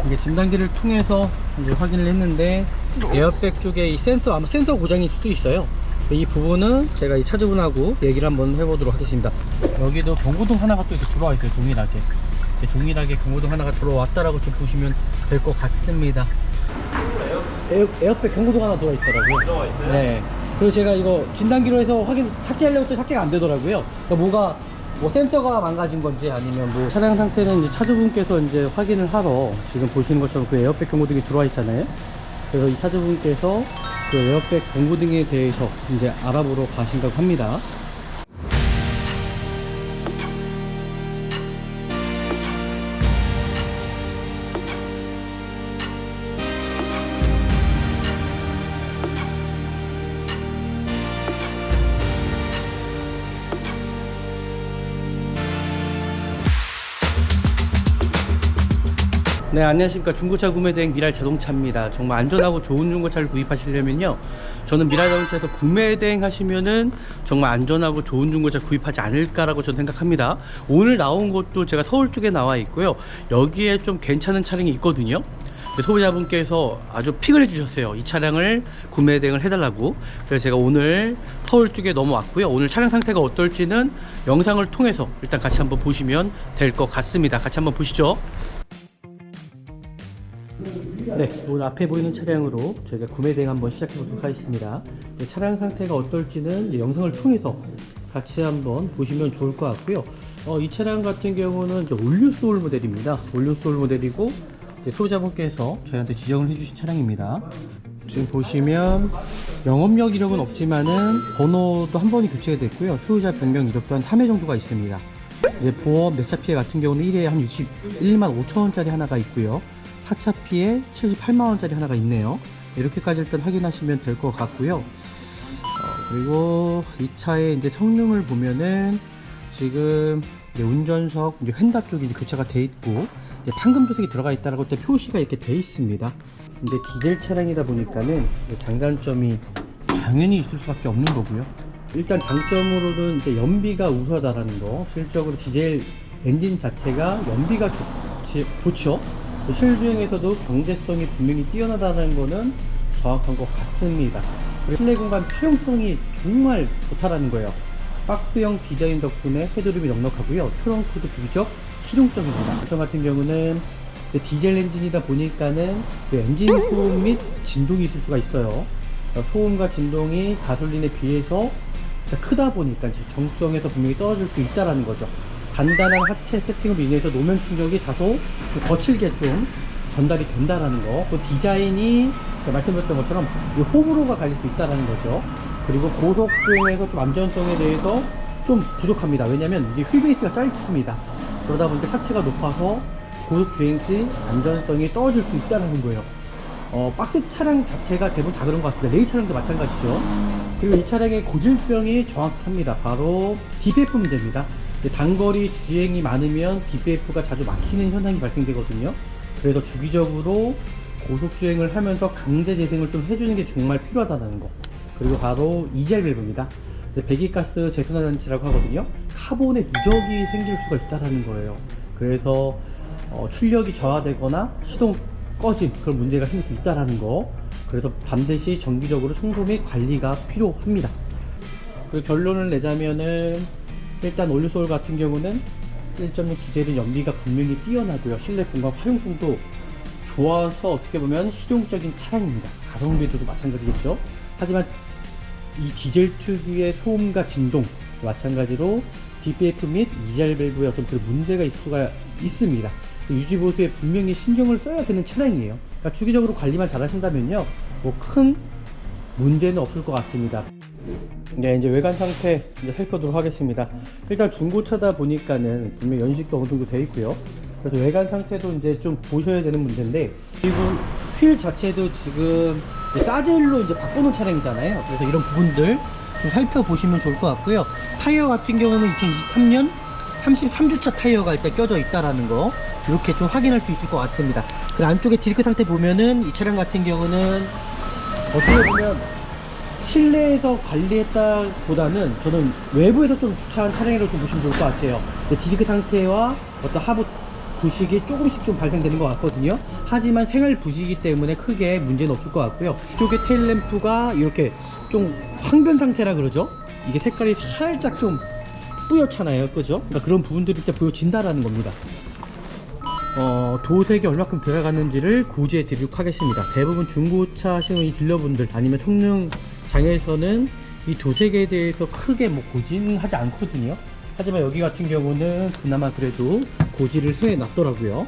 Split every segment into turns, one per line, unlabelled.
이게 진단기를 통해서 이제 확인을 했는데 에어백 쪽에 이 센서, 아마 센서 고장이 있을 수도 있어요. 이 부분은 제가 이 차주분하고 얘기를 한번 해보도록 하겠습니다. 여기도 경고등 하나가 또 이렇게 들어와 있어요. 동일하게 경고등 하나가 들어왔다라고 좀 보시면 될 것 같습니다. 에어백 경고등 하나 들어와 있더라고요.
들어와 있어요?
네. 그리고 제가 이거 진단기로 해서 탑재하려고 했더니 탑재가 안 되더라고요. 그러니까 뭐가 센서가 망가진 건지 아니면 뭐 차량 상태는 이제 차주분께서 이제 확인을 하러 지금 보시는 것처럼 그 에어백 경고등이 들어와 있잖아요. 그래서 이 차주분께서 그 에어백 경고등에 대해서 이제 알아보러 가신다고 합니다. 네, 안녕하십니까. 중고차 구매대행 미랄 자동차입니다. 정말 안전하고 좋은 중고차를 구입하시려면요, 저는 미랄 자동차에서 구매대행 하시면은 정말 안전하고 좋은 중고차 구입하지 않을까라고 저는 생각합니다. 오늘 나온 곳도 제가 서울 쪽에 나와 있고요, 여기에 좀 괜찮은 차량이 있거든요. 소비자분께서 아주 픽을 해주셨어요. 이 차량을 구매대행을 해달라고. 그래서 제가 오늘 서울 쪽에 넘어왔고요. 오늘 차량 상태가 어떨지는 영상을 통해서 일단 같이 한번 보시면 될 것 같습니다. 같이 한번 보시죠. 네, 오늘 앞에 보이는 차량으로 저희가 구매 대행 한번 시작해 보도록 하겠습니다. 차량 상태가 어떨지는 이제 영상을 통해서 같이 한번 보시면 좋을 것 같고요. 이 차량 같은 경우는 이제 올류소울 모델입니다. 올류소울 모델이고 소비자분께서 저희한테 지정을 해주신 차량입니다. 지금 보시면 영업력 이력은 없지만은 번호도 한 번이 교체가 됐고요. 소유자 변경 이력도 한 3회 정도가 있습니다. 이제 보험 내차 피해 같은 경우는 1회에 한 61만 5천원짜리 하나가 있고요. 4차 피해 78만원짜리 하나가 있네요. 이렇게까지 일단 확인하시면 될 것 같고요. 그리고 이 차의 이제 성능을 보면은 지금 이제 운전석 이제 휀다 쪽이 이제 교체가 돼 있고 이제 판금 도색이 들어가 있다라고 때 표시가 이렇게 돼 있습니다. 근데 디젤 차량이다 보니까는 장단점이 당연히 있을 수밖에 없는 거고요. 일단 장점으로는 이제 연비가 우수하다라는 거. 실적으로 디젤 엔진 자체가 연비가 좋죠. 실주행에서도 경제성이 분명히 뛰어나다는 거는 정확한 것 같습니다. 그리고 실내 공간 활용성이 정말 좋다라는 거예요. 박스형 디자인 덕분에 헤드룸이 넉넉하고요. 트렁크도 비교적 실용적입니다. 저 같은 경우는 디젤 엔진이다 보니까는 엔진 소음 및 진동이 있을 수가 있어요. 소음과 진동이 가솔린에 비해서 크다 보니까 정성에서 분명히 떨어질 수 있다는 거죠. 간단한 하체 세팅으로 인해서 노면 충격이 다소 거칠게 좀 전달이 된다라는 거. 그 디자인이 제가 말씀드렸던 것처럼 호불호가 갈릴 수 있다라는 거죠. 그리고 고속 주행에서 좀 안전성에 대해서 좀 부족합니다. 왜냐면 이게 휠베이스가 짧습니다. 그러다 보니까 차체가 높아서 고속 주행 시 안전성이 떨어질 수 있다라는 거예요. 박스 차량 자체가 대부분 다 그런 것 같습니다. 레이 차량도 마찬가지죠. 그리고 이 차량의 고질병이 정확합니다. 바로 DPF 문제입니다. 단거리 주행이 많으면 DPF가 자주 막히는 현상이 발생되거든요. 그래서 주기적으로 고속주행을 하면서 강제 재생을 좀 해주는 게 정말 필요하다는 거. 그리고 바로 이젤 밸브입니다. 배기가스 재순환장치라고 하거든요. 카본의 누적이 생길 수가 있다는 거예요. 그래서 출력이 저하되거나 시동 꺼짐, 그런 문제가 생길 수 있다는 거. 그래서 반드시 정기적으로 청소 및 관리가 필요합니다. 그리고 결론을 내자면은 일단 올류소울 같은 경우는 1.6 디젤의 연비가 분명히 뛰어나고요. 실내 공간 활용성도 좋아서 어떻게 보면 실용적인 차량입니다. 가성비도 마찬가지겠죠. 하지만 이 디젤 특유의 소음과 진동, 마찬가지로 DPF 및 이젤 밸브에 어떤 그런 문제가 있을 수가 있습니다. 유지보수에 분명히 신경을 써야 되는 차량이에요. 그러니까 주기적으로 관리만 잘 하신다면요, 뭐 큰 문제는 없을 것 같습니다. 네, 이제 외관 상태 이제 살펴보도록 하겠습니다. 일단 중고차다 보니까는 분명 연식도 어느 정도 되어 있고요. 그래서 외관 상태도 이제 좀 보셔야 되는 문제인데, 그리고 휠 자체도 지금 사젤로 이제 바꿔놓은 차량이잖아요. 그래서 이런 부분들 좀 살펴보시면 좋을 것 같고요. 타이어 같은 경우는 2023년 33주차 타이어가 일단 껴져 있다라는 거, 이렇게 좀 확인할 수 있을 것 같습니다. 그 안쪽에 디스크 상태 보면은 이 차량 같은 경우는 어떻게 보면 실내에서 관리했다 보다는 저는 외부에서 좀 주차한 차량이라고 좀 보시면 좋을 것 같아요. 디스크 상태와 어떤 하부 부식이 조금씩 좀 발생되는 것 같거든요. 하지만 생활 부식이기 때문에 크게 문제는 없을 것 같고요. 이쪽에 테일램프가 이렇게 좀 황변 상태라 그러죠. 이게 색깔이 살짝 좀 뿌옇잖아요, 그죠? 그러니까 그런 부분들이 일단 보여진다라는 겁니다. 도색이 얼마큼 들어갔는지를 고지해 드리도록 하겠습니다. 대부분 중고차 하시는 이 딜러분들 아니면 성능 장에서는 이 도색에 대해서 크게 뭐 고지하지 않거든요. 하지만 여기 같은 경우는 그나마 그래도 고지를 해 놨더라고요.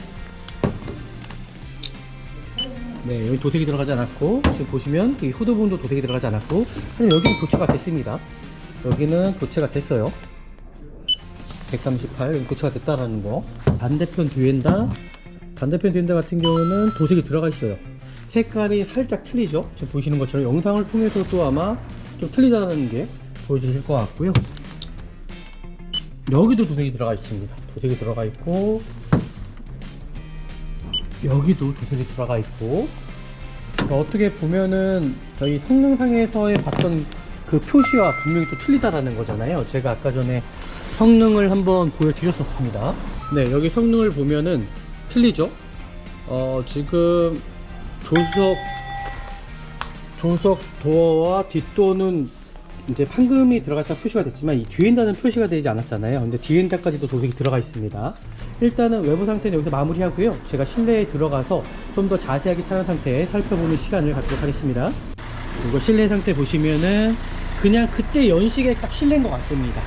네, 여기 도색이 들어가지 않았고, 지금 보시면 이 후드 부분도 도색이 들어가지 않았고, 하지만 여기는 교체가 됐습니다. 여기는 교체가 됐어요. 138 여기 교체가 됐다라는 거. 반대편 뒤엔다 같은 경우는 도색이 들어가 있어요. 색깔이 살짝 틀리죠. 지금 보시는 것처럼 영상을 통해서도 아마 좀 틀리다는 게 보여주실 것 같고요. 여기도 도색이 들어가 있습니다. 도색이 들어가 있고, 여기도 도색이 들어가 있고, 그러니까 어떻게 보면은 저희 성능상에서의 봤던 그 표시와 분명히 또 틀리다라는 거잖아요. 제가 아까 전에 성능을 한번 보여드렸었습니다. 네, 여기 성능을 보면은 틀리죠. 지금 조석 도어와 뒷도어는 이제 판금이 들어갔다 표시가 됐지만 이 뒤엔다는 표시가 되지 않았잖아요. 근데 뒤엔다까지도 도색이 들어가 있습니다. 일단은 외부 상태는 여기서 마무리하고요. 제가 실내에 들어가서 좀 더 자세하게 차량 상태 살펴보는 시간을 갖도록 하겠습니다. 그리고 실내 상태 보시면은 그냥 그때 연식에 딱 실내인 것 같습니다.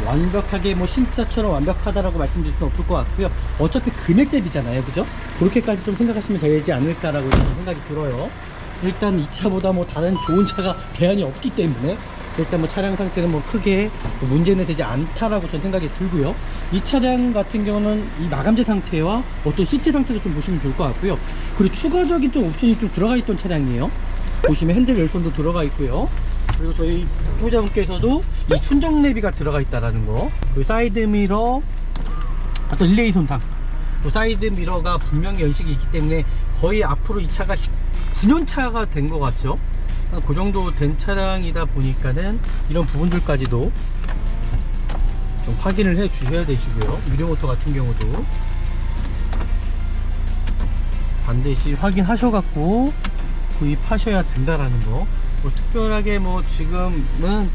완벽하게 뭐 신차처럼 완벽하다라고 말씀드릴 수는 없을 것 같고요. 어차피 금액 대비잖아요, 그죠? 그렇게까지 좀 생각하시면 되지 않을까라고 생각이 들어요. 일단 이 차보다 뭐 다른 좋은 차가 대안이 없기 때문에 일단 뭐 차량 상태는 뭐 크게 문제는 되지 않다라고 저는 생각이 들고요. 이 차량 같은 경우는 이 마감재 상태와 어떤 시트 상태도 좀 보시면 좋을 것 같고요. 그리고 추가적인 좀 옵션이 좀 들어가 있던 차량이에요. 보시면 핸들 열선도 들어가 있고요. 그리고 저희 소유자분께서도 이 순정 내비가 들어가 있다라는 거, 그리고 사이드 미러, 어떤 릴레이 손상, 또 사이드 미러가 분명히 연식이 있기 때문에 거의 앞으로 이 차가 19년 차가 된 것 같죠. 그 정도 된 차량이다 보니까는 이런 부분들까지도 좀 확인을 해 주셔야 되시고요. 유료모터 같은 경우도 반드시 확인하셔갖고 구입하셔야 된다라는 거. 뭐 특별하게 뭐 지금은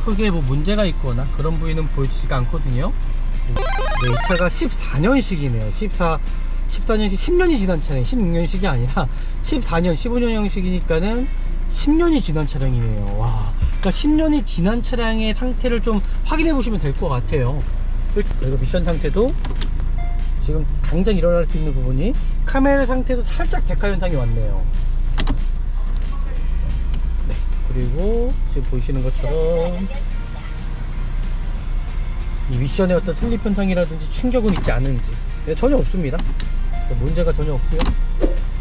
크게 뭐 문제가 있거나 그런 부위는 보여지지가 않거든요. 네, 이 차가 14년식이네요. 14년식 10년이 지난 차량, 16년식이 아니라 14년, 15년형식이니까는 10년이 지난 차량이네요. 와, 그러니까 10년이 지난 차량의 상태를 좀 확인해 보시면 될 것 같아요. 그리고 미션 상태도 지금 당장 일어날 수 있는 부분이 카메라 상태도 살짝 백화 현상이 왔네요. 네, 그리고 지금 보시는 것처럼 이 미션의 어떤 슬립 현상이라든지 충격은 있지 않은지 전혀 없습니다. 문제가 전혀 없고요.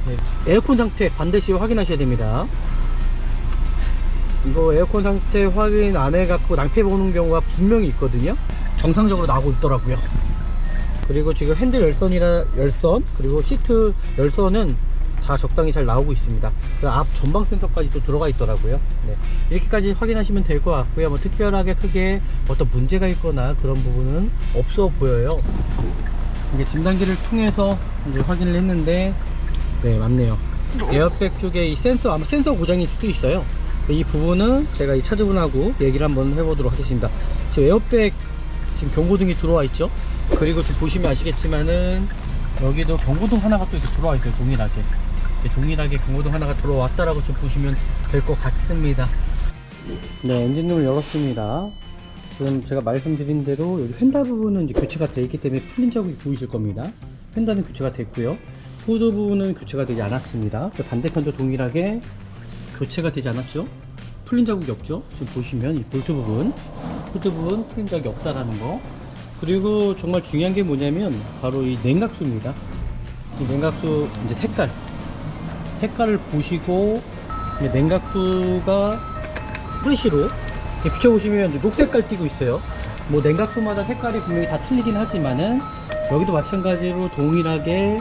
네, 에어컨 상태 반드시 확인하셔야 됩니다. 이거 에어컨 상태 확인 안 해갖고 낭패 보는 경우가 분명히 있거든요. 정상적으로 나오고 있더라고요. 그리고 지금 핸들 열선 그리고 시트 열선은 다 적당히 잘 나오고 있습니다. 그 앞 전방 센서까지도 들어가 있더라고요. 네, 이렇게까지 확인하시면 될 것 같고요. 뭐 특별하게 크게 어떤 문제가 있거나 그런 부분은 없어 보여요. 이게 진단기를 통해서 이제 확인을 했는데, 네, 맞네요. 에어백 쪽에 이 센서, 아마 센서 고장이 있을 수 있어요. 이 부분은 제가 이 차주분하고 얘기를 한번 해보도록 하겠습니다. 지금 에어백 지금 경고등이 들어와 있죠. 그리고 지금 보시면 아시겠지만은 여기도 경고등 하나가 또 이렇게 들어와 있어요. 동일하게 경고등 하나가 들어왔다라고 좀 보시면 될 것 같습니다. 네, 엔진룸을 열었습니다. 지금 제가 말씀드린 대로 여기 휀다 부분은 이제 교체가 되어 있기 때문에 풀린 자국이 보이실 겁니다. 휀다는 교체가 됐고요. 후드 부분은 교체가 되지 않았습니다. 반대편도 동일하게 교체가 되지 않았죠. 풀린 자국이 없죠. 지금 보시면 이 볼트 부분, 후드 부분 풀린 자국이 없다라는 거. 그리고 정말 중요한 게 뭐냐면 바로 이 냉각수입니다. 이 냉각수 이제 색깔을 보시고 냉각수가 프레시로 비춰보시면 이제 녹색깔 띄고 있어요. 뭐 냉각수마다 색깔이 분명히 다 틀리긴 하지만은 여기도 마찬가지로 동일하게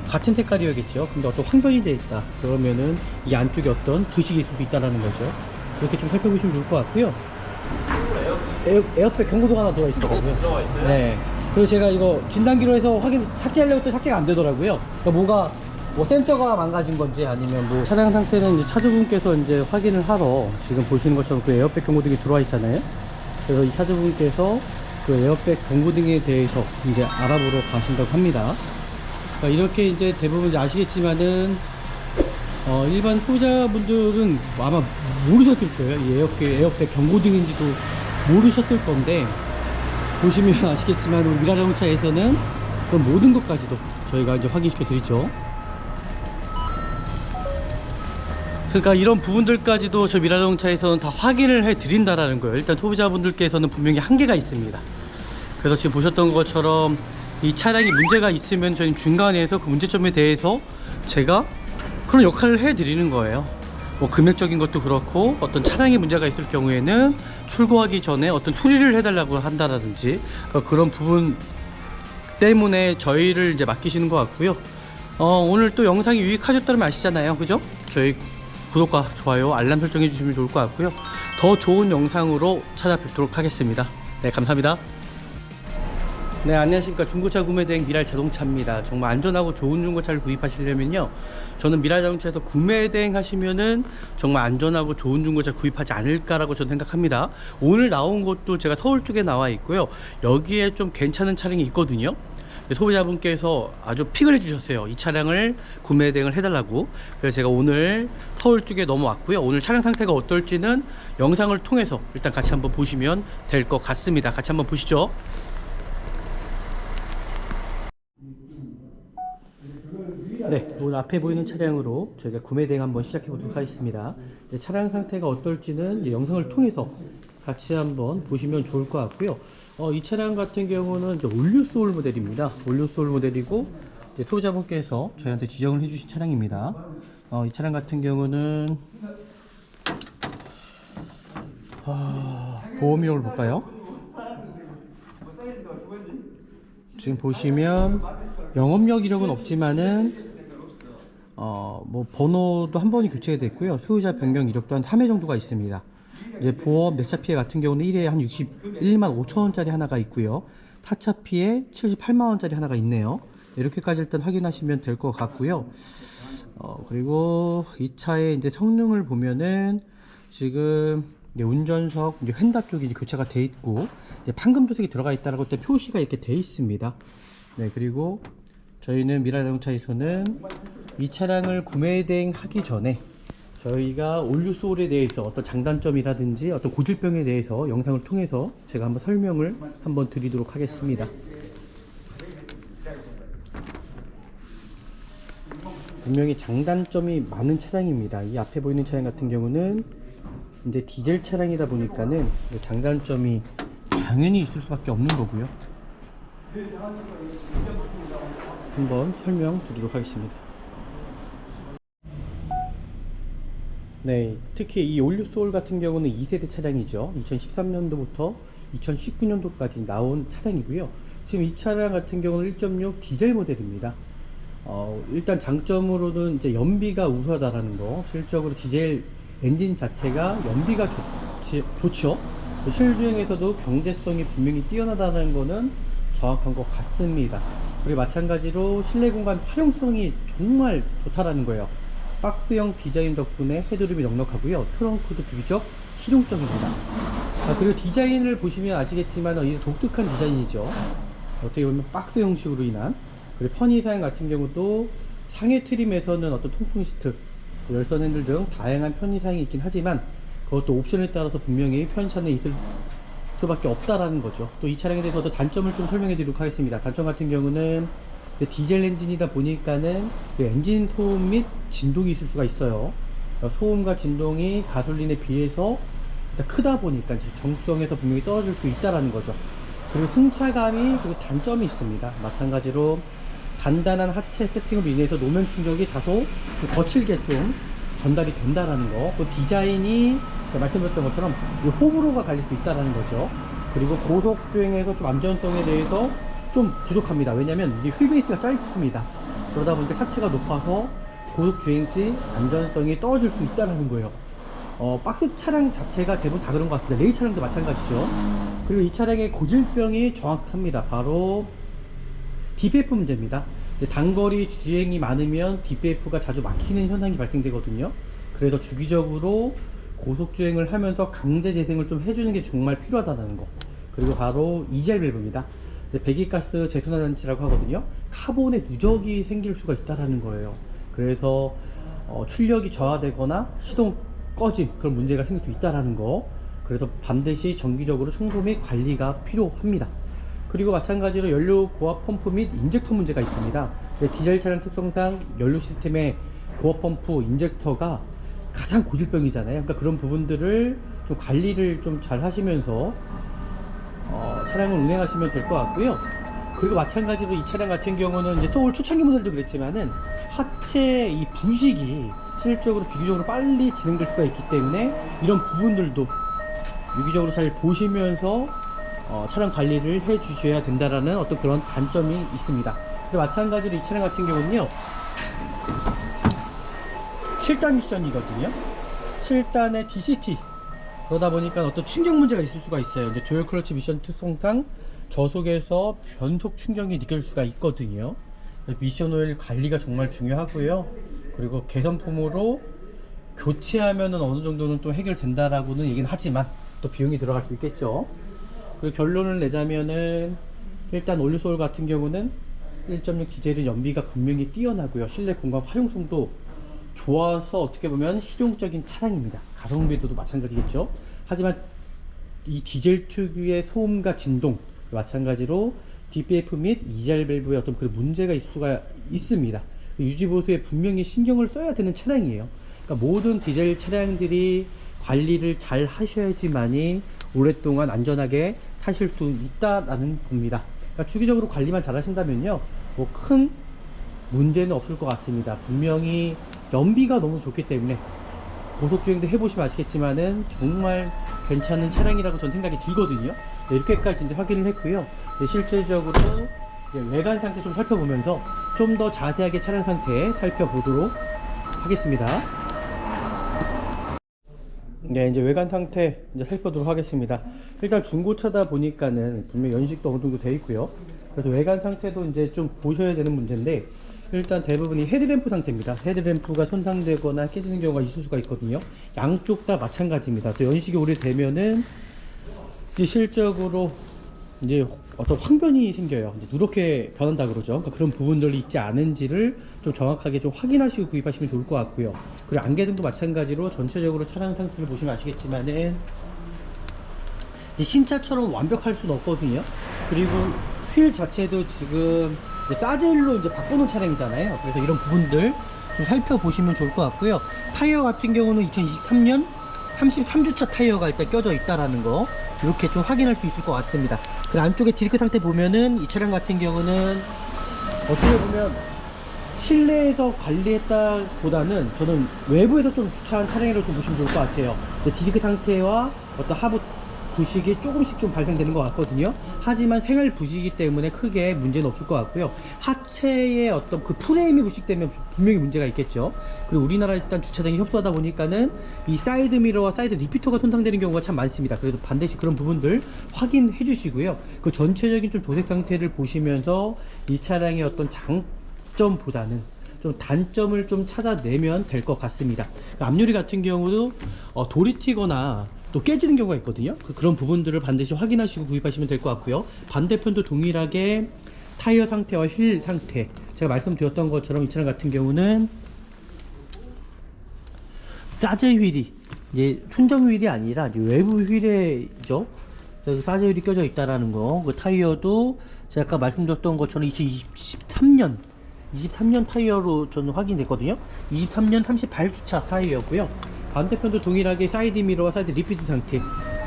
같은 색깔이었겠죠. 근데 어떤 황변이 되어 있다 그러면은 이 안쪽에 어떤 부식이 있을 수도 있다라는 거죠. 이렇게 좀 살펴보시면 좋을 것 같고요. 에어백 경고등 하나 들어와 있어요.
들어와 있어요?
네. 그리고 제가 이거 진단기로 해서 탑재하려고 했더니 탑재가 안 되더라고요. 그러니까 뭐가 뭐 센서가 망가진 건지 아니면 뭐 차량 상태는 이제 차주분께서 이제 확인을 하러 지금 보시는 것처럼 그 에어백 경고등이 들어와 있잖아요. 그래서 이 차주분께서 그 에어백 경고등에 대해서 이제 알아보러 가신다고 합니다. 그러니까 이렇게 이제 대부분 이제 아시겠지만은 일반 소비자분들은 아마 모르셨을 거예요. 이 에어백 경고등인지도 모르셨을 건데, 보시면 아시겠지만 우리 미라자동차에서는 그 모든 것까지도 저희가 이제 확인시켜 드리죠. 그러니까 이런 부분들까지도 저 미라자동차에서는 다 확인을 해 드린다라는 거예요. 일단 소비자분들께서는 분명히 한계가 있습니다. 그래서 지금 보셨던 것처럼 이 차량이 문제가 있으면 저희는 중간에서 그 문제점에 대해서 제가 그런 역할을 해 드리는 거예요. 뭐 금액적인 것도 그렇고, 어떤 차량에 문제가 있을 경우에는 출고하기 전에 어떤 수리를 해달라고 한다라든지, 그러니까 그런 부분 때문에 저희를 이제 맡기시는 것 같고요. 오늘 또 영상이 유익하셨다면 아시잖아요, 그죠? 저희 구독과 좋아요, 알람 설정해 주시면 좋을 것 같고요. 더 좋은 영상으로 찾아뵙도록 하겠습니다. 네, 감사합니다. 네, 안녕하십니까. 중고차 구매대행 미랄자동차입니다. 정말 안전하고 좋은 중고차를 구입하시려면요, 저는 미랄자동차에서 구매대행 하시면은 정말 안전하고 좋은 중고차 구입하지 않을까라고 저는 생각합니다. 오늘 나온 곳도 제가 서울 쪽에 나와 있고요, 여기에 좀 괜찮은 차량이 있거든요. 소비자분께서 아주 픽을 해주셨어요. 이 차량을 구매 대행을 해달라고. 그래서 제가 오늘 서울 쪽에 넘어왔고요. 오늘 차량 상태가 어떨지는 영상을 통해서 일단 같이 한번 보시면 될 것 같습니다. 같이 한번 보시죠. 네, 오늘 앞에 보이는 차량으로 저희가 구매 대행 한번 시작해 보도록 하겠습니다. 차량 상태가 어떨지는 이제 영상을 통해서 같이 한번 보시면 좋을 것 같고요. 이 차량 같은 경우는 이제 올류소울 모델입니다. 올류소울 모델이고, 이제 소비자분께서 저희한테 지정을 해주신 차량입니다. 이 차량 같은 경우는 보험 이력을 볼까요? 지금 보시면 영업력 이력은 없지만은 뭐 번호도 한 번이 교체가 됐고요. 소유자 변경 이력도 한 3회 정도가 있습니다. 이제 보험 내차 피해 같은 경우는 1회에 한 61만 5천원짜리 하나가 있고요. 타차 피해 78만원짜리 하나가 있네요. 이렇게까지 일단 확인하시면 될 것 같고요. 그리고 이 차의 이제 성능을 보면은 지금 이제 운전석 이제 휀다 쪽이 이제 교체가 돼 있고, 이제 판금 도색이 들어가 있다라고 일단 표시가 이렇게 돼 있습니다. 네, 그리고 저희는 미라자동차에서는 이 차량을 구매 대행하기 전에 저희가 올류소울에 대해서 어떤 장단점이라든지 어떤 고질병에 대해서 영상을 통해서 제가 한번 설명을 한번 드리도록 하겠습니다. 분명히 장단점이 많은 차량입니다. 이 앞에 보이는 차량 같은 경우는 이제 디젤 차량이다 보니까는 장단점이 당연히 있을 수밖에 없는 거고요. 한번 설명드리도록 하겠습니다. 네, 특히 이 올류소울 같은 경우는 2세대 차량이죠. 2013년도부터 2019년도까지 나온 차량이고요. 지금 이 차량 같은 경우는 1.6 디젤 모델입니다. 일단 장점으로는 이제 연비가 우수하다라는 거. 실적으로 디젤 엔진 자체가 연비가 좋죠. 실주행에서도 경제성이 분명히 뛰어나다는 거는 정확한 것 같습니다. 그리고 마찬가지로 실내 공간 활용성이 정말 좋다라는 거예요. 박스형 디자인 덕분에 헤드룸이 넉넉하고요. 트렁크도 비교적 실용적입니다. 그리고 디자인을 보시면 아시겠지만 이 독특한 디자인이죠. 어떻게 보면 박스 형식으로 인한. 그리고 편의 사양 같은 경우도 상해 트림에서는 어떤 통풍 시트, 열선 핸들 등 다양한 편의 사양이 있긴 하지만 그것도 옵션에 따라서 분명히 편차는 있을 수밖에 없다라는 거죠. 또 이 차량에 대해서도 단점을 좀 설명해 드리도록 하겠습니다. 단점 같은 경우는 디젤 엔진이다 보니까는 엔진 소음 및 진동이 있을 수가 있어요. 소음과 진동이 가솔린에 비해서 크다 보니까 정수성에서 분명히 떨어질 수 있다라는 거죠. 그리고 승차감이 단점이 있습니다. 마찬가지로 단단한 하체 세팅으로 인해서 노면 충격이 다소 거칠게 좀 전달이 된다라는 거. 또 디자인이 제가 말씀드렸던 것처럼 호불호가 갈릴 수 있다라는 거죠. 그리고 고속 주행에서 좀 안전성에 대해서 좀 부족합니다. 왜냐면 이 휠베이스가 짧습니다. 그러다 보니까 차체가 높아서 고속 주행 시 안전성이 떨어질 수 있다는 거예요. 박스 차량 자체가 대부분 다 그런 것 같습니다. 레이 차량도 마찬가지죠. 그리고 이 차량의 고질병이 정확합니다. 바로 DPF 문제입니다. 이제 단거리 주행이 많으면 DPF가 자주 막히는 현상이 발생되거든요. 그래서 주기적으로 고속주행을 하면서 강제 재생을 좀 해주는 게 정말 필요하다는 거. 그리고 바로 이젤 밸브입니다. 배기가스 재순환 장치라고 하거든요. 카본에 누적이 생길 수가 있다라는 거예요. 그래서 출력이 저하되거나 시동 꺼짐 그런 문제가 생길 수 있다라는 거. 그래서 반드시 정기적으로 청소 및 관리가 필요합니다. 그리고 마찬가지로 연료 고압 펌프 및 인젝터 문제가 있습니다. 디젤 차량 특성상 연료 시스템의 고압 펌프 인젝터가 가장 고질병이잖아요. 그러니까 그런 부분들을 좀 관리를 좀 잘 하시면서 차량을 운행하시면 될 것 같고요. 그리고 마찬가지로 이 차량 같은 경우는 이제 서울 초창기 모델도 그랬지만은 하체 이 부식이 실질적으로 비교적으로 빨리 진행될 수가 있기 때문에 이런 부분들도 유기적으로 잘 보시면서 차량 관리를 해 주셔야 된다라는 어떤 그런 단점이 있습니다. 그리고 마찬가지로 이 차량 같은 경우는요 7단 미션이거든요. 7단의 DCT 그러다 보니까 어떤 충격 문제가 있을 수가 있어요. 이제 듀얼 클러치 미션 특성상 저속에서 변속 충격이 느낄 수가 있거든요. 미션 오일 관리가 정말 중요하고요. 그리고 개선품으로 교체하면은 어느 정도는 또 해결된다라고는 얘기는 하지만 또 비용이 들어갈 수 있겠죠. 그리고 결론을 내자면은 일단 올류솔 같은 경우는 1.6 디젤은 연비가 분명히 뛰어나고요. 실내 공간 활용성도 좋아서 어떻게 보면 실용적인 차량입니다. 가성비도 마찬가지겠죠. 하지만 이 디젤 특유의 소음과 진동 마찬가지로 DPF 및 이젤 밸브에 어떤 그런 문제가 있을 수가 있습니다. 유지보수에 분명히 신경을 써야 되는 차량이에요. 그러니까 모든 디젤 차량들이 관리를 잘 하셔야지만이 오랫동안 안전하게 타실 수 있다라는 겁니다. 그러니까 주기적으로 관리만 잘 하신다면요 뭐 큰 문제는 없을 것 같습니다. 분명히 연비가 너무 좋기 때문에 고속주행도 해보시면 아시겠지만은 정말 괜찮은 차량이라고 저는 생각이 들거든요. 네, 이렇게까지 이제 확인을 했고요. 네, 실질적으로 외관 상태 좀 살펴보면서 좀 더 자세하게 차량 상태 살펴보도록 하겠습니다. 네, 이제 외관 상태 이제 살펴보도록 하겠습니다. 일단 중고차다 보니까는 분명 연식도 어느 정도 되어 있고요. 그래서 외관 상태도 이제 좀 보셔야 되는 문제인데 일단 대부분이 헤드램프 상태입니다. 헤드램프가 손상되거나 깨지는 경우가 있을 수가 있거든요. 양쪽 다 마찬가지입니다. 또 연식이 오래되면은 이제 실적으로 이제 어떤 황변이 생겨요. 이제 누렇게 변한다 그러죠. 그러니까 그런 부분들이 있지 않은지를 좀 정확하게 좀 확인하시고 구입하시면 좋을 것 같고요. 그리고 안개등도 마찬가지로 전체적으로 차량 상태를 보시면 아시겠지만은 이제 신차처럼 완벽할 수는 없거든요. 그리고 휠 자체도 지금 사젤로 이제 바꿔놓은 차량이잖아요. 그래서 이런 부분들 좀 살펴보시면 좋을 것 같고요. 타이어 같은 경우는 2023년 33주차 타이어가 일단 껴져 있다라는 거 이렇게 좀 확인할 수 있을 것 같습니다. 그 안쪽에 디스크 상태 보면은 이 차량 같은 경우는 어떻게 보면 실내에서 관리했다 보다는 저는 외부에서 좀 주차한 차량이라고 좀 보시면 좋을 것 같아요. 디스크 상태와 어떤 하부 부식이 조금씩 좀 발생되는 것 같거든요. 하지만 생활 부식이기 때문에 크게 문제는 없을 것 같고요. 하체의 어떤 그 프레임이 부식되면 분명히 문제가 있겠죠. 그리고 우리나라 일단 주차장이 협소하다 보니까는 이 사이드 미러와 사이드 리피터가 손상되는 경우가 참 많습니다. 그래서 반드시 그런 부분들 확인해 주시고요. 그 전체적인 좀 도색 상태를 보시면서 이 차량의 어떤 장점보다는 좀 단점을 좀 찾아내면 될 것 같습니다. 앞유리 같은 경우도 돌이 튀거나 또 깨지는 경우가 있거든요. 그런 부분들을 반드시 확인하시고 구입하시면 될 것 같고요. 반대편도 동일하게 타이어 상태와 휠 상태 제가 말씀드렸던 것처럼 이 차량 같은 경우는 사제 휠이 이제 순정 휠이 아니라 이제 외부 휠이죠. 그래서 사제 휠이 껴져 있다라는 거. 그 타이어도 제가 아까 말씀드렸던 것처럼 2023년 타이어로 저는 확인됐거든요. 23년 38주차 타이어고요. 반대편도 동일하게 사이드 미러와 사이드 리피트 상태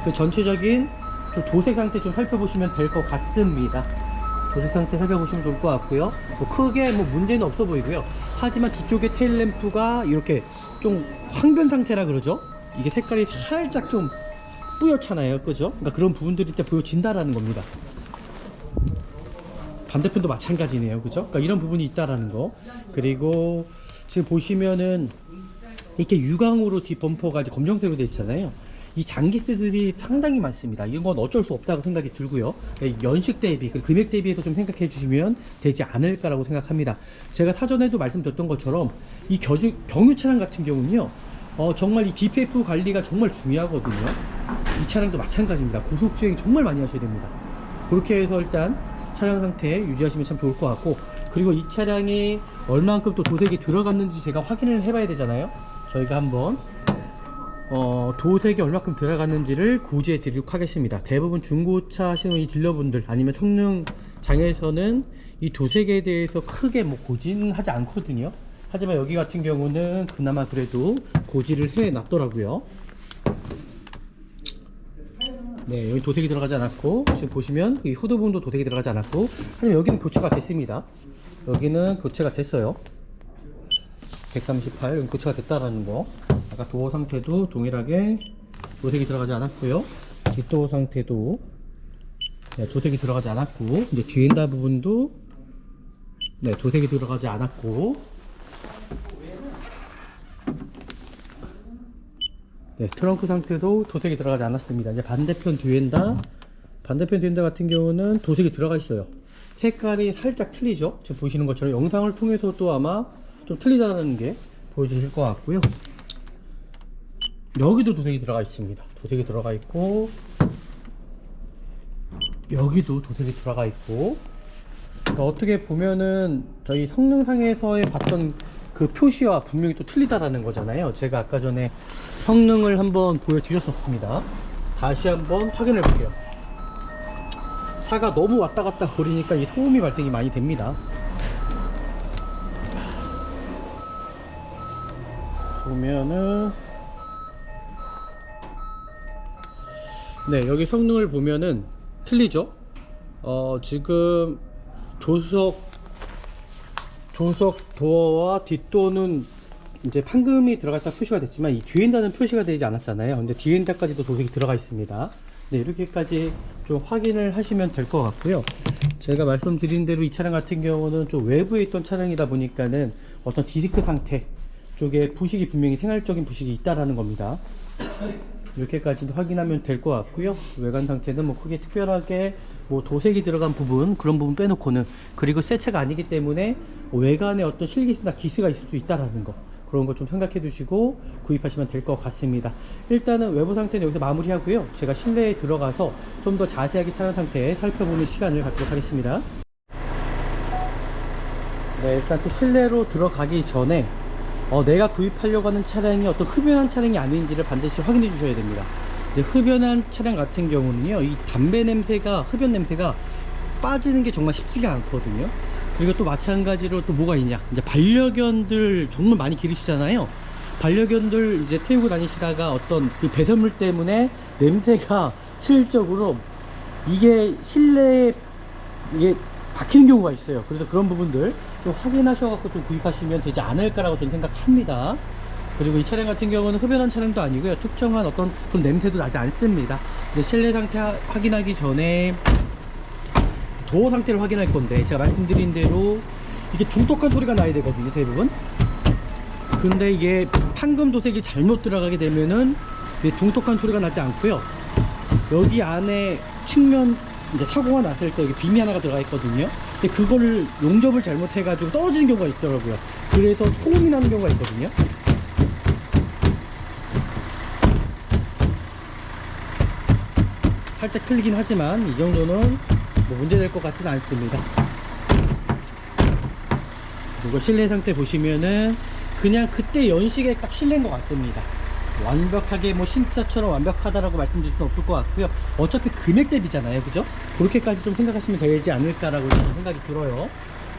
그 전체적인 좀 도색 상태 좀 살펴보시면 될 것 같습니다. 도색 상태 살펴보시면 좋을 것 같고요. 뭐 크게 뭐 문제는 없어 보이고요. 하지만 뒤쪽에 테일 램프가 이렇게 좀 황변 상태라 그러죠. 이게 색깔이 살짝 좀 뿌옇잖아요, 그죠? 그러니까 그런 부분들이 일단 보여진다라는 겁니다. 반대편도 마찬가지네요, 그죠? 그러니까 이런 부분이 있다라는 거. 그리고 지금 보시면은 이렇게 유광으로 뒷 범퍼가 이제 검정색으로 되어 있잖아요. 이 장기세들이 상당히 많습니다. 이건 어쩔 수 없다고 생각이 들고요. 연식 대비, 그 금액 대비해서 좀 생각해 주시면 되지 않을까라고 생각합니다. 제가 사전에도 말씀드렸던 것처럼 이 경유 차량 같은 경우는요, 정말 이 DPF 관리가 정말 중요하거든요. 이 차량도 마찬가지입니다. 고속주행 정말 많이 하셔야 됩니다. 그렇게 해서 일단 차량 상태 유지하시면 참 좋을 것 같고, 그리고 이 차량이 얼만큼 또 도색이 들어갔는지 제가 확인을 해봐야 되잖아요. 저희가 한번 도색이 얼마큼 들어갔는지를 고지해 드리도록 하겠습니다. 대부분 중고차 하시는 이 딜러분들 아니면 성능장에서는 이 도색에 대해서 크게 뭐 고지는 하지 않거든요. 하지만 여기 같은 경우는 그나마 그래도 고지를 해 놨더라고요. 네, 여기 도색이 들어가지 않았고, 지금 보시면 이 후드 부분도 도색이 들어가지 않았고, 하지만 여기는 교체가 됐습니다. 여기는 교체가 됐어요. 138, 여기 교체가 됐다라는 거. 아까 도어 상태도 동일하게 도색이 들어가지 않았고요. 뒷도어 상태도 네, 도색이 들어가지 않았고, 이제 뒤엔다 부분도 네, 도색이 들어가지 않았고, 네, 트렁크 상태도 도색이 들어가지 않았습니다. 이제 반대편 뒤엔다 같은 경우는 도색이 들어가 있어요. 색깔이 살짝 틀리죠. 지금 보시는 것처럼 영상을 통해서도 아마 좀 틀리다는 게 보여주실 것 같고요. 여기도 도색이 들어가 있습니다. 도색이 들어가 있고, 여기도 도색이 들어가 있고, 그러니까 어떻게 보면은 저희 성능상에서의 봤던 그 표시와 분명히 또 틀리다라는 거잖아요. 제가 아까 전에 성능을 한번 보여드렸었습니다. 다시 한번 확인해 볼게요. 차가 너무 왔다 갔다 거리니까 이 소음이 발생이 많이 됩니다. 보면은 네, 여기 성능을 보면은 틀리죠. 지금 조석 도어와 뒷도어는 이제 판금이 들어갔다 표시가 됐지만 이 뒤엔다는 표시가 되지 않았잖아요. 근데 뒤엔다까지도 도색이 들어가 있습니다. 네, 이렇게까지 좀 확인을 하시면 될 것 같고요. 제가 말씀드린 대로 이 차량 같은 경우는 좀 외부에 있던 차량이다 보니까는 어떤 디스크 상태 쪽에 부식이 분명히 생활적인 부식이 있다라는 겁니다. 이렇게까지도 확인하면 될 것 같고요. 외관 상태는 뭐 크게 특별하게 뭐 도색이 들어간 부분, 그런 부분 빼놓고는, 그리고 새 차가 아니기 때문에 외관에 어떤 실기스나 기스가 있을 수 있다라는 거, 그런 거 좀 생각해 두시고 구입하시면 될 것 같습니다. 일단은 외부 상태는 여기서 마무리하고요. 제가 실내에 들어가서 좀 더 자세하게 차량 상태 살펴보는 시간을 갖도록 하겠습니다. 네, 일단 또 실내로 들어가기 전에 내가 구입하려고 하는 차량이 어떤 흡연한 차량이 아닌지를 반드시 확인해 주셔야 됩니다. 이제 흡연한 차량 같은 경우는요, 이 담배 냄새가, 흡연 냄새가 빠지는 게 정말 쉽지가 않거든요. 그리고 또 마찬가지로 또 뭐가 있냐, 이제 반려견들 정말 많이 기르시잖아요. 반려견들 이제 태우고 다니시다가 어떤 그 배설물 때문에 냄새가 실질적으로 이게 실내에 이게 박히는 경우가 있어요. 그래서 그런 부분들 좀 확인하셔갖고 좀 구입하시면 되지 않을까라고 저는 생각합니다. 그리고 이 차량 같은 경우는 흡연한 차량도 아니고요, 특정한 어떤 그런 냄새도 나지 않습니다. 이제 실내 상태 확인하기 전에 도어 상태를 확인할 건데, 제가 말씀드린 대로 이게 둥덕한 소리가 나야 되거든요, 대부분. 근데 이게 판금 도색이 잘못 들어가게 되면은 둥덕한 소리가 나지 않고요, 여기 안에 측면 이제 사고가 났을 때 여기 빔이 하나가 들어가 있거든요. 근데 그거를 용접을 잘못해 가지고 떨어지는 경우가 있더라고요. 그래서 소음이 나는 경우가 있거든요. 살짝 틀리긴 하지만 이 정도는 뭐 문제될 것 같지는 않습니다. 그리고 실내 상태 보시면은 그냥 그때 연식에 딱 실내인 것 같습니다. 완벽하게 뭐 신차처럼 완벽하다라고 말씀드릴 수는 없을 것 같고요. 어차피 금액 대비잖아요, 그죠? 그렇게까지 좀 생각하시면 되지 않을까라고 저는 생각이 들어요.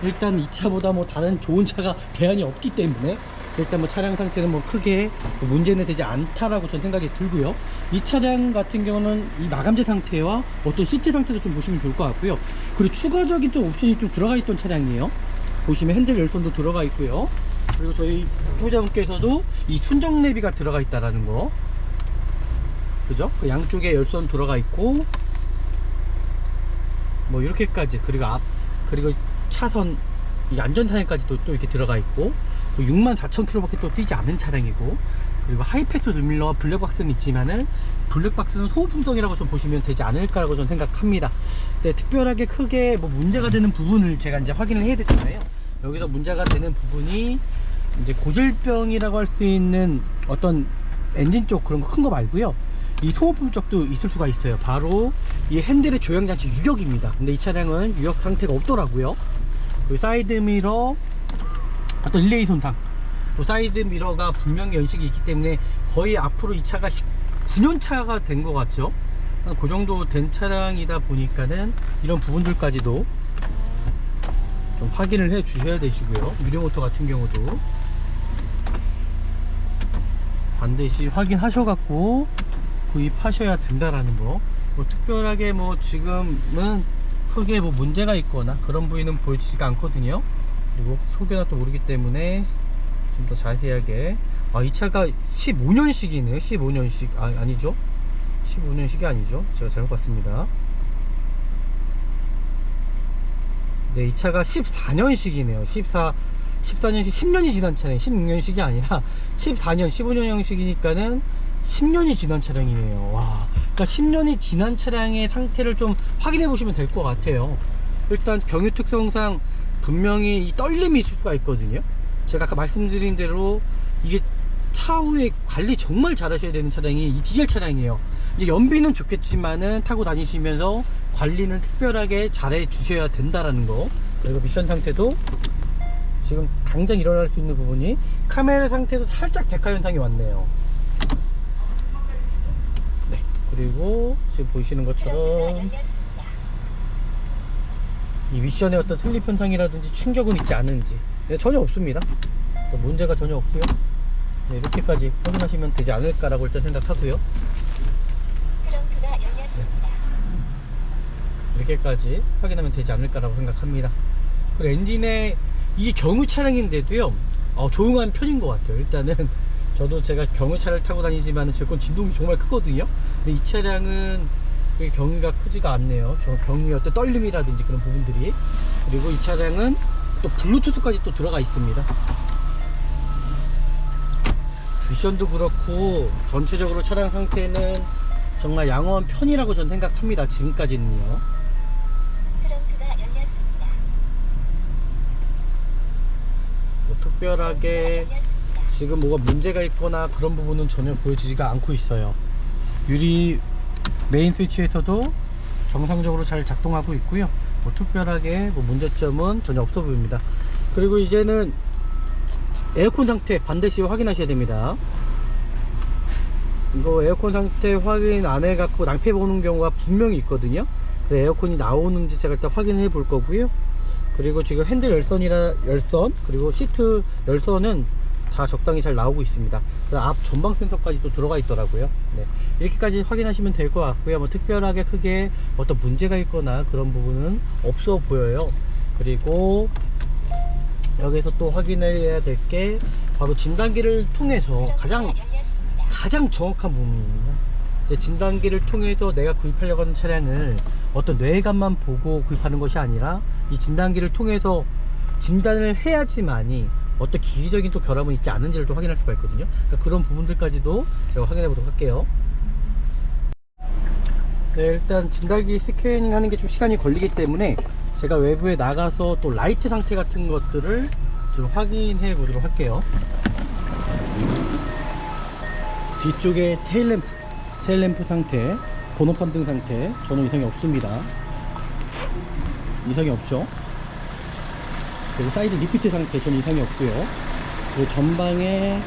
일단 이 차보다 뭐 다른 좋은 차가 대안이 없기 때문에 일단 뭐 차량 상태는 뭐 크게 문제는 되지 않다라고 저는 생각이 들고요. 이 차량 같은 경우는 이 마감재 상태와 어떤 시트 상태도 좀 보시면 좋을 것 같고요. 그리고 추가적인 좀 옵션이 좀 들어가 있던 차량이에요. 보시면 핸들 열선도 들어가 있고요. 그리고 저희 소유자분께서도 이 순정 내비가 들어가 있다라는 거, 그죠? 그 양쪽에 열선 들어가 있고, 뭐 이렇게까지, 그리고 차선 이 안전사양까지도 또 이렇게 들어가 있고, 64,000km 밖에 또 뛰지 않은 차량이고, 그리고 하이패스 루밀러와 블랙박스는 있지만은 블랙박스는 소모품성이라고 좀 보시면 되지 않을까라고 저는 생각합니다. 네, 특별하게 크게 뭐 문제가 되는 부분을 제가 이제 확인을 해야 되잖아요. 여기서 문제가 되는 부분이 이제 고질병이라고 할 수 있는 어떤 엔진 쪽 그런 거 큰 거 말고요, 이 소모품 쪽도 있을 수가 있어요. 바로 이 핸들의 조향장치 유격입니다. 근데 이 차량은 유격 상태가 없더라고요. 그 사이드 미러 어떤 릴레이 손상, 또 사이드 미러가 분명히 연식이 있기 때문에 거의 앞으로 이 차가 9년 차가 된 것 같죠. 그 정도 된 차량이다 보니까는 이런 부분들까지도 좀 확인을 해 주셔야 되시고요. 유료모터 같은 경우도 반드시 확인하셔갖고 구입하셔야 된다라는 거. 뭐 특별하게 뭐 지금은 크게 뭐 문제가 있거나 그런 부위는 보여지지가 않거든요. 그리고 속여나 또 모르기 때문에 좀 더 자세하게. 이 차가 15년식이네요 15년식. 아니죠, 15년식이 아니죠, 제가 잘못 봤습니다. 네, 이 차가 14년식이네요 14년식. 10년이 지난 차량, 16년식이 아니라 14년 15년형식이니까는 10년이 지난 차량이네요. 와, 그러니까 10년이 지난 차량의 상태를 좀 확인해 보시면 될 것 같아요. 일단 경유 특성상 분명히 이 떨림이 있을 수가 있거든요. 제가 아까 말씀드린 대로 이게 차후에 관리 정말 잘 하셔야 되는 차량이 이 디젤 차량이에요. 이제 연비는 좋겠지만은 타고 다니시면서 관리는 특별하게 잘 해 주셔야 된다라는 거. 그리고 미션 상태도 지금 당장 일어날 수 있는 부분이 카메라 상태도 살짝 백화 현상이 왔네요. 네, 그리고 지금 보이시는 것처럼 이 미션에 어떤 슬립 현상이라든지 충격은 있지 않은지, 네, 전혀 없습니다. 문제가 전혀 없고요. 네, 이렇게까지 확인하시면 되지 않을까라고 일단 생각하고요. 네, 이렇게까지 확인하면 되지 않을까라고 생각합니다. 그리고 엔진에 이게 경유 차량인데도요, 조용한 편인 것 같아요. 일단은 저도 제가 경유차를 타고 다니지만 제 건 진동이 정말 크거든요. 근데 이 차량은 경유가 크지가 않네요. 저 경유의 어떤 떨림이라든지 그런 부분들이. 그리고 이 차량은 또 블루투스까지 또 들어가 있습니다. 미션도 그렇고 전체적으로 차량 상태는 정말 양호한 편이라고 저는 생각합니다. 지금까지는요. 뭐 특별하게 지금 뭐가 문제가 있거나 그런 부분은 전혀 보여지지가 않고 있어요. 유리 메인 스위치에서도 정상적으로 잘 작동하고 있고요. 뭐 특별하게 뭐 문제점은 전혀 없어 보입니다. 그리고 이제는 에어컨 상태 반드시 확인하셔야 됩니다. 이거 에어컨 상태 확인 안 해갖고 낭패 보는 경우가 분명히 있거든요. 그래서 에어컨이 나오는지 제가 일단 확인해 볼 거고요. 그리고 지금 핸들 열선 그리고 시트 열선은 다 적당히 잘 나오고 있습니다. 앞 전방 센서까지 또 들어가 있더라고요. 네, 이렇게까지 확인하시면 될 것 같고요. 뭐 특별하게 크게 어떤 문제가 있거나 그런 부분은 없어 보여요. 그리고 여기서 또 확인해야 될 게 바로 진단기를 통해서 가장 정확한 부분입니다. 진단기를 통해서 내가 구입하려고 하는 차량을 어떤 뇌감만 보고 구입하는 것이 아니라 이 진단기를 통해서 진단을 해야지만이 어떤 기기적인 또 결함은 있지 않은지를 또 확인할 수가 있거든요. 그러니까 그런 부분들까지도 제가 확인해 보도록 할게요. 네, 일단 진단기 스캐닝 하는 게 좀 시간이 걸리기 때문에 제가 외부에 나가서 또 라이트 상태 같은 것들을 좀 확인해 보도록 할게요. 뒤쪽에 테일램프 상태, 번호판 등 상태 전혀 이상이 없습니다. 이상이 없죠. 그리고 사이드 리피트 상태 전혀 이상이 없고요. 그리고 전방에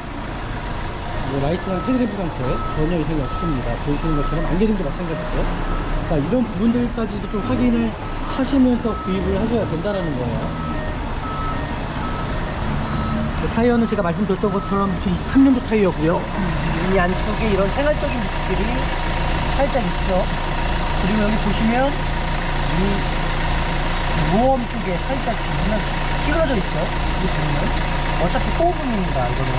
라이트랑 테일램프 상태 전혀 이상이 없습니다. 보이시는 것처럼 안개등도 마찬가지죠. 자, 이런 부분들까지도 좀 확인을 하시면서 구입을 하셔야 된다는 거예요. 타이어는 제가 말씀드렸던 것처럼 2023년도 타이어고요. 이 안쪽에 이런 생활적인 모습들이 살짝 있죠. 그리고 여기 보시면 이 모험 쪽에 살짝 보면 찌그러져 있죠. 여기 보면 어차피 소모품입니다. 이거는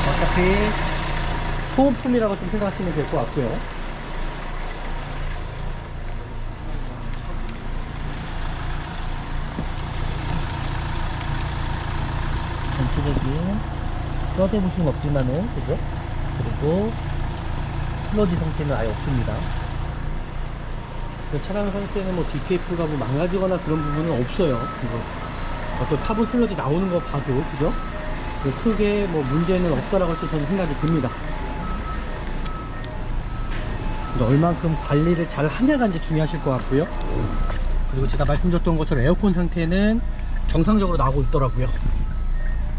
어차피 소모품이라고 좀 생각하시면 될 것 같고요. 전체적인 뼈대 부식은 없지만은, 그죠? 그리고 클러지 상태는 아예 없습니다. 차량 상태는 뭐 DPF가 뭐 망가지거나 그런 부분은 없어요. 그리고 어떤 카본 슬러지 나오는 거 봐도, 그죠? 크게 뭐 문제는 없다라고 저는 생각이 듭니다. 얼만큼 관리를 잘 하냐가 이제 중요하실 것 같고요. 그리고 제가 말씀드렸던 것처럼 에어컨 상태는 정상적으로 나오고 있더라고요.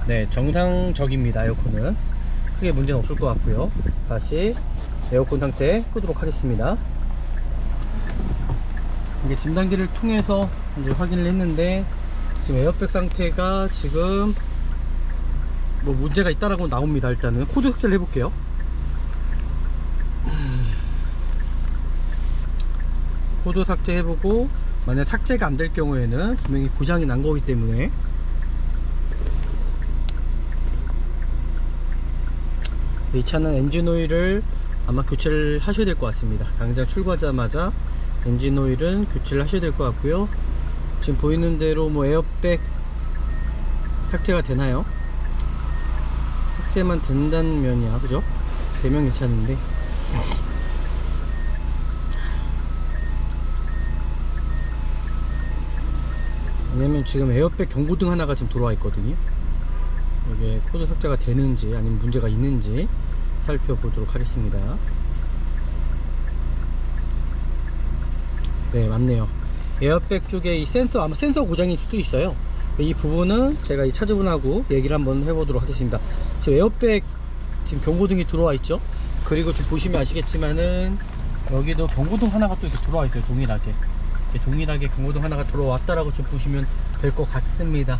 네, 정상적입니다. 에어컨은 크게 문제는 없을 것 같고요. 다시 에어컨 상태 끄도록 하겠습니다. 이게 진단기를 통해서 이제 확인을 했는데, 지금 에어백 상태가 지금 뭐 문제가 있다라고 나옵니다. 일단은 코드 삭제를 해볼게요. 코드 삭제해보고, 만약 삭제가 안 될 경우에는 분명히 고장이 난 거기 때문에, 이 차는 엔진 오일을 아마 교체를 하셔야 될 것 같습니다. 당장 출고하자마자 엔진 오일은 교체를 하셔야 될 것 같고요. 지금 보이는 대로 뭐 에어백 삭제가 되나요? 삭제만 된다는 면이야, 그죠? 되면 괜찮은데, 왜냐면 지금 에어백 경고등 하나가 지금 들어와 있거든요. 이게 코드 삭제가 되는지 아니면 문제가 있는지 살펴보도록 하겠습니다. 네, 맞네요. 에어백 쪽에 이 센서, 아마 센서 고장일 수도 있어요. 이 부분은 제가 이 차주분하고 얘기를 한번 해보도록 하겠습니다. 지금 에어백 지금 경고등이 들어와 있죠. 그리고 지금 보시면 아시겠지만은 여기도 경고등 하나가 또 이렇게 들어와 있어요. 동일하게 경고등 하나가 들어왔다라고 좀 보시면 될 것 같습니다.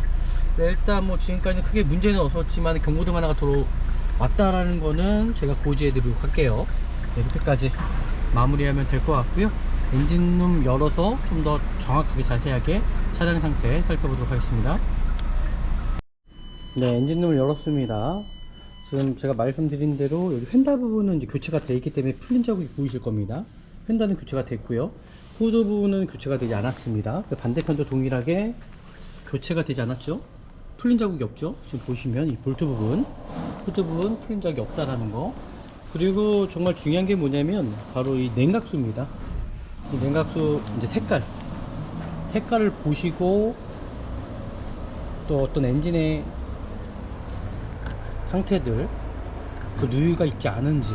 네, 일단 뭐 지금까지는 크게 문제는 없었지만 경고등 하나가 들어왔다라는 거는 제가 고지해 드리도록 할게요. 네, 이렇게까지 마무리하면 될 것 같고요. 엔진룸 열어서 좀 더 정확하게 자세하게 차량 상태 살펴보도록 하겠습니다. 네, 엔진룸을 열었습니다. 지금 제가 말씀드린 대로 여기 휀다 부분은 이제 교체가 되어 있기 때문에 풀린 자국이 보이실 겁니다. 휀다는 교체가 됐고요. 후드 부분은 교체가 되지 않았습니다. 반대편도 동일하게 교체가 되지 않았죠. 풀린 자국이 없죠. 지금 보시면 이 볼트 부분, 후드 부분 풀린 자국이 없다라는 거. 그리고 정말 중요한 게 뭐냐면 바로 이 냉각수입니다. 이 냉각수 이제 색깔을 보시고, 또 어떤 엔진의 상태들, 그 누유가 있지 않은지.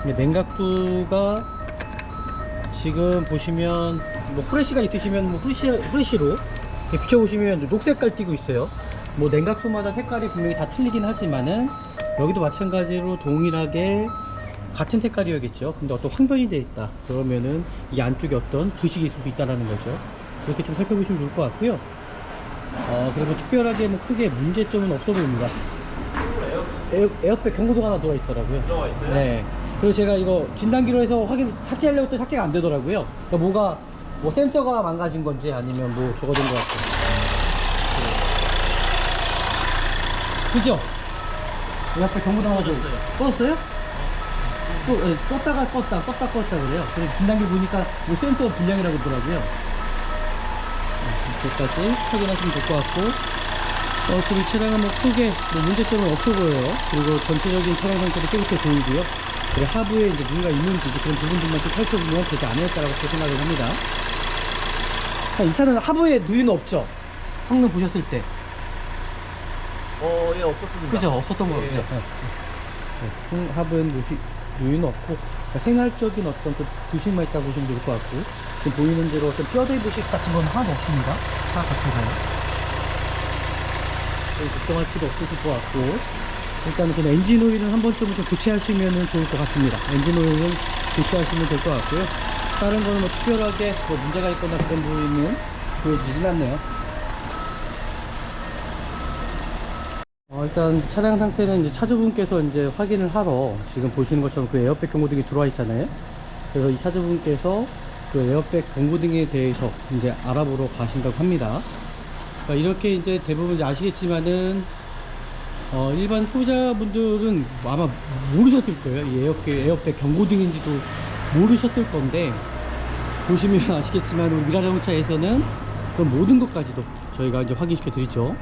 냉각수가 지금 보시면 뭐 후레쉬가 있으시면 뭐 후레쉬로 비춰보시면 녹색깔 띄고 있어요. 뭐 냉각수마다 색깔이 분명히 다 틀리긴 하지만은 여기도 마찬가지로 동일하게 같은 색깔이었겠죠. 근데 어떤 황변이 되어 있다 그러면은 이 안쪽에 어떤 부식이 있을 수 있다라는 거죠. 이렇게 좀 살펴보시면 좋을 것 같고요. 그리고 특별하게 뭐 크게 문제점은 없어 보입니다. 에어백 경고등 하나 들어와 있더라고요. 들어와 있어요? 네. 그리고 제가 이거 진단기로 해서 삭제하려고 했더니 삭제가 안 되더라고요. 그러니까 뭐가 뭐 센서가 망가진 건지 아니면 뭐 저거 된 것 같고. 그죠? 에어백 경고등 하나 좀 껐어요? 껐다 그래요. 그래서 진단기 보니까 뭐 센서 불량이라고 그러더라고요. 이렇게까지 확인하시면 될 것 같고, 지금 이 차량은 뭐 크게 뭐 문제점은 없어 보여요. 그리고 전체적인 차량 상태도 깨끗해 보이고요. 그리고 하부에 이제 누유가 있는지 그런 부분들만 좀 살펴보면 되지 않을까라고 생각을 합니다. 자, 이 차는 하부에 누유는 없죠? 성능 보셨을 때.
예, 없었습니다.
그죠? 없었던 거
예.
같죠? 네. 하부에는 누유는 없고, 생활적인 어떤 그 부식만 있다고 보시면 될 것 같고, 지금 보이는 대로 어떤 뼈대 부식 같은 건 하나도 없습니다. 차 자체가요. 걱정할 필요 없으실 것 같고, 일단은 좀 엔진 오일은 한 번쯤은 좀 교체하시면 좋을 것 같습니다. 엔진 오일은 교체하시면 될 것 같고요. 다른 거는 뭐 특별하게 뭐 문제가 있거나 그런 부분은 보여지진 않네요. 일단 차량 상태는 이제 차주분께서 이제 확인을 하러 지금 보시는 것처럼 그 에어백 경고등이 들어와 있잖아요. 그래서 이 차주분께서 그 에어백 경고등에 대해서 이제 알아보러 가신다고 합니다. 그러니까 이렇게 이제 대부분 이제 아시겠지만은 일반 소비자분들은 아마 모르셨을 거예요. 이 에어백 경고등인지도 모르셨을 건데, 보시면 아시겠지만 우리 미라자동차에서는 그 모든 것까지도 저희가 이제 확인시켜 드리죠.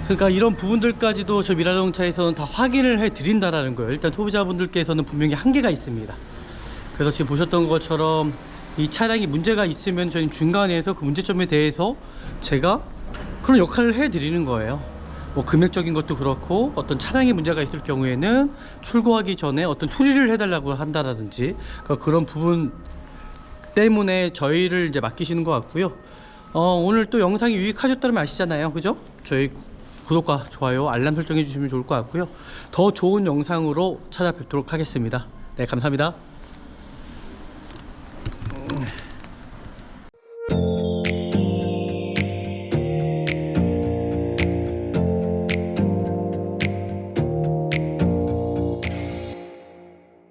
그러니까 이런 부분들까지도 저 미라자동차에서는 다 확인을 해 드린다라는 거예요. 일단 소비자분들께서는 분명히 한계가 있습니다. 그래서 지금 보셨던 것처럼 이 차량이 문제가 있으면 저희 중간에서 그 문제점에 대해서 제가 그런 역할을 해 드리는 거예요. 뭐 금액적인 것도 그렇고, 어떤 차량에 문제가 있을 경우에는 출고하기 전에 어떤 투리를 해달라고 한다라든지, 그러니까 그런 부분 때문에 저희를 이제 맡기시는 것 같고요. 오늘 또 영상이 유익하셨다면 아시잖아요, 그죠? 저희 구독과 좋아요, 알람 설정해 주시면 좋을 것 같고요. 더 좋은 영상으로 찾아뵙도록 하겠습니다. 네, 감사합니다.